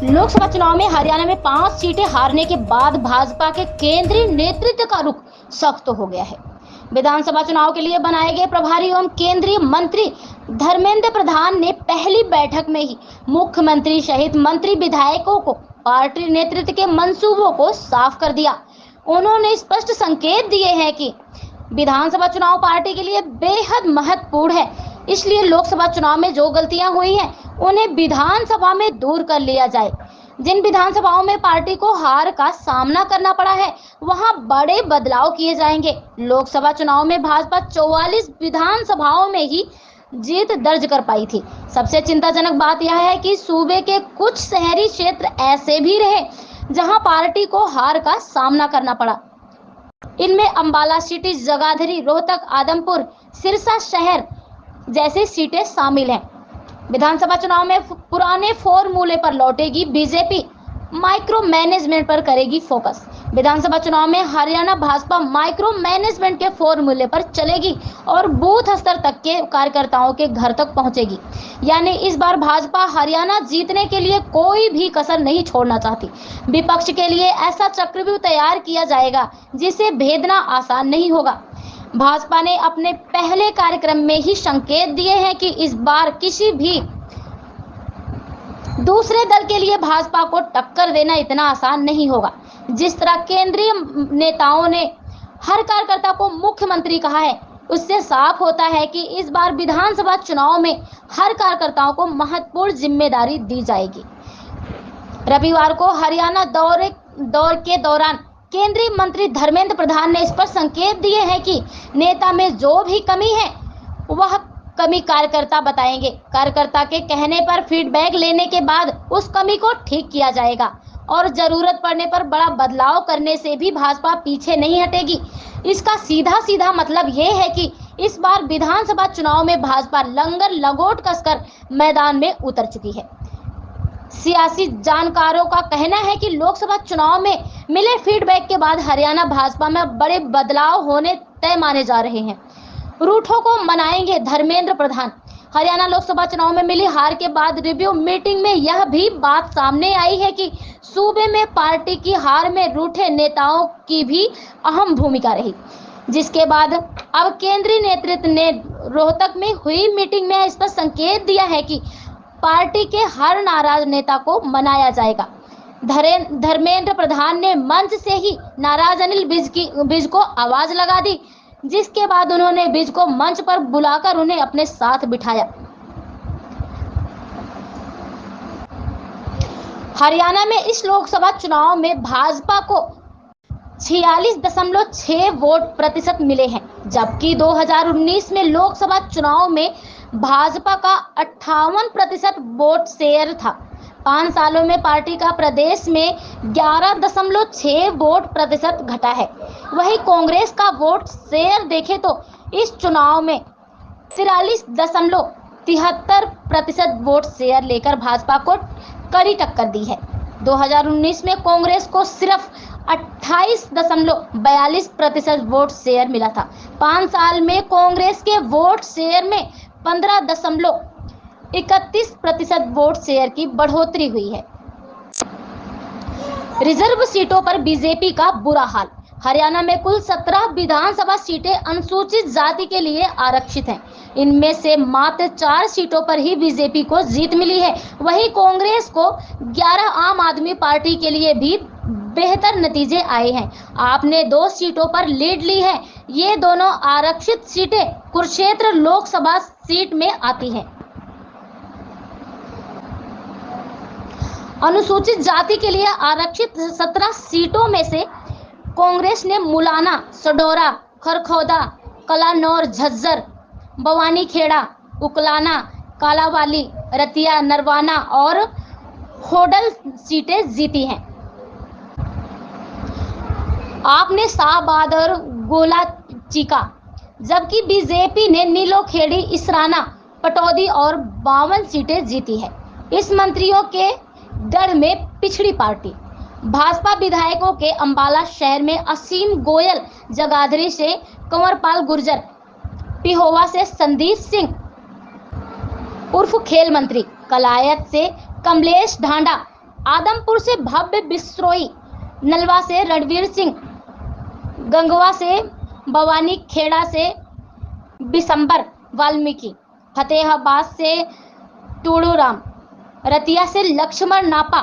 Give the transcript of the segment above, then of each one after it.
लोकसभा चुनाव में हरियाणा में 5 सीटें हारने के बाद भाजपा के केंद्रीय नेतृत्व का रुख सख्त हो गया है। विधानसभा चुनाव के लिए बनाए गए प्रभारी एवं केंद्रीय मंत्री धर्मेंद्र प्रधान ने पहली बैठक में ही मुख्यमंत्री सहित मंत्री विधायकों को पार्टी नेतृत्व के मंसूबों को साफ कर दिया। उन्होंने स्पष्ट संकेत दिए हैं कि विधानसभा चुनाव पार्टी के लिए बेहद महत्वपूर्ण है, इसलिए लोकसभा चुनाव में जो गलतियां हुई हैं उन्हें विधानसभा में दूर कर लिया जाए। जिन विधानसभाओं में पार्टी को हार का सामना करना पड़ा है वहां बड़े बदलाव किए जाएंगे। लोकसभा चुनाव में भाजपा 44 विधानसभाओं में ही जीत दर्ज कर पाई थी। सबसे चिंताजनक बात यह है कि सूबे के कुछ शहरी क्षेत्र ऐसे भी रहे जहां पार्टी को हार का सामना करना पड़ा। इनमें अंबाला सिटी, जगाधरी, रोहतक, आदमपुर, सिरसा शहर जैसी सीटें शामिल हैं। विधानसभा चुनाव में पुराने फॉर्मूले पर लौटेगी बीजेपी, माइक्रो मैनेजमेंट पर करेगी फोकस। विधानसभा चुनाव में हरियाणा भाजपा माइक्रो मैनेजमेंट के फॉर्मूले पर चलेगी और बूथ स्तर तक के कार्यकर्ताओं के घर तक पहुंचेगी। यानी इस बार भाजपा हरियाणा जीतने के लिए कोई भी कसर नहीं छोड़ना चाहती। विपक्ष के लिए ऐसा चक्रव्यूह तैयार किया जाएगा जिसे भेदना आसान नहीं होगा। भाजपा ने अपने पहले कार्यक्रम में ही संकेत दिए हैं कि इस बार किसी भी दूसरे दल के लिए भाजपा को टक्कर देना इतना आसान नहीं होगा। जिस तरह केंद्रीय नेताओं ने हर कार्यकर्ता को मुख्यमंत्री कहा है, उससे साफ होता है कि इस बार विधानसभा चुनाव में हर कार्यकर्ताओं को महत्वपूर्ण जिम्मेदारी दी जाएगी। रविवार को हरियाणा दौरे के दौरान केंद्रीय मंत्री धर्मेंद्र प्रधान ने इस पर संकेत दिए हैं कि नेता में जो भी कमी है वह कमी कार्यकर्ता बताएंगे। कार्यकर्ता के कहने पर फीडबैक लेने के बाद उस कमी को ठीक किया जाएगा और जरूरत पड़ने पर बड़ा बदलाव करने से भी भाजपा पीछे नहीं हटेगी। इसका सीधा मतलब ये है कि इस बार विधानसभा चुनाव में भाजपा लंगर लगोट कसकर मैदान में उतर चुकी है। सियासी जानकारों का कहना है कि लोकसभा चुनाव में मिले फीडबैक के बाद हरियाणा भाजपा में बड़े बदलाव होने तय माने जा रहे हैं। रूठों को मनाएंगे धर्मेंद्र प्रधान। हरियाणा लोकसभा चुनाव में मिली हार के बाद रिव्यू मीटिंग में यह भी बात सामने आई है कि सूबे में पार्टी की हार में रूठे नेताओं की भी अहम भूमिका रही, जिसके बाद अब केंद्रीय नेतृत्व ने रोहतक में हुई मीटिंग में इस पर संकेत दिया है कि पार्टी के हर नाराज नेता को मनाया जाएगा। धर्मेंद्र प्रधान ने मंच से ही नाराज अनिल विज को आवाज लगा दी, जिसके बाद उन्होंने विज को मंच पर बुलाकर उन्हें अपने साथ बिठाया। हरियाणा में इस लोकसभा चुनाव में भाजपा को 46.6 वोट प्रतिशत मिले हैं, जबकि 2019 में लोकसभा चुनाव में भाजपा का 58% वोट शेयर था। 5 सालों में पार्टी का प्रदेश में 11.6 वोट प्रतिशत घटा है। वहीं कांग्रेस का वोट शेयर देखें तो इस चुनाव में 43.73% वोट शेयर लेकर भाजपा को कड़ी टक्कर दी है। 2019 में कांग्रेस को सिर्फ 28.42% वोट शेयर मिला था। 5 साल में कांग्रेस के वोट शेयर में 15.31% वोट शेयर की बढ़ोतरी हुई है। रिजर्व सीटों पर बीजेपी का बुरा हाल। हरियाणा में कुल 17 विधानसभा सीटें अनुसूचित जाति के लिए आरक्षित हैं। इनमें से मात्र 4 सीटों पर ही बीजेपी को जीत मिली है। वहीं कांग्रेस को 11, आम आदमी पार्टी के लिए भी बेहतर नतीजे आए हैं। आपने 2 सीटों पर लीड ली है। ये दोनों आरक्षित सीटें कुरुक्षेत्र लोकसभा सीट में आती हैं। अनुसूचित जाति के लिए आरक्षित 17 सीटों में से कांग्रेस ने मुलाना, सडोरा, खरखौदा, कलानौर, झज्जर, भवानीखेड़ा, उकलाना, कालावाली, रतिया, नरवाना और होडल सीटें जीती हैं। आपने शाहबाद और गोला चीका, जबकि बीजेपी ने नीलोखेड़ी, इसराना, पटौदी और 52 सीटें जीती है। इस मंत्रियों के गढ़ में पिछड़ी पार्टी भाजपा विधायकों के अंबाला शहर में असीम गोयल, जगाधरी से कंवरपाल गुर्जर, पिहोवा से संदीप सिंह उर्फ खेल मंत्री, कलायत से कमलेश ढांडा, आदमपुर से भव्य बिश्नोई, नलवा से रणवीर सिंह, गंगवा से भवानी, खेड़ा से बिशंबर वाल्मीकि, फतेहाबाद से टूडूराम, रतिया से लक्ष्मण नापा,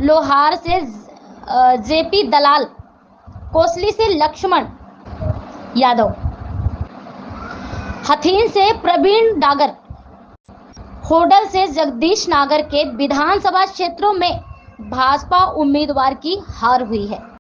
लोहार से जेपी दलाल, कोसली से लक्ष्मण यादव, हथीन से प्रवीण डागर, होडल से जगदीश नागर के विधानसभा क्षेत्रों में भाजपा उम्मीदवार की हार हुई है।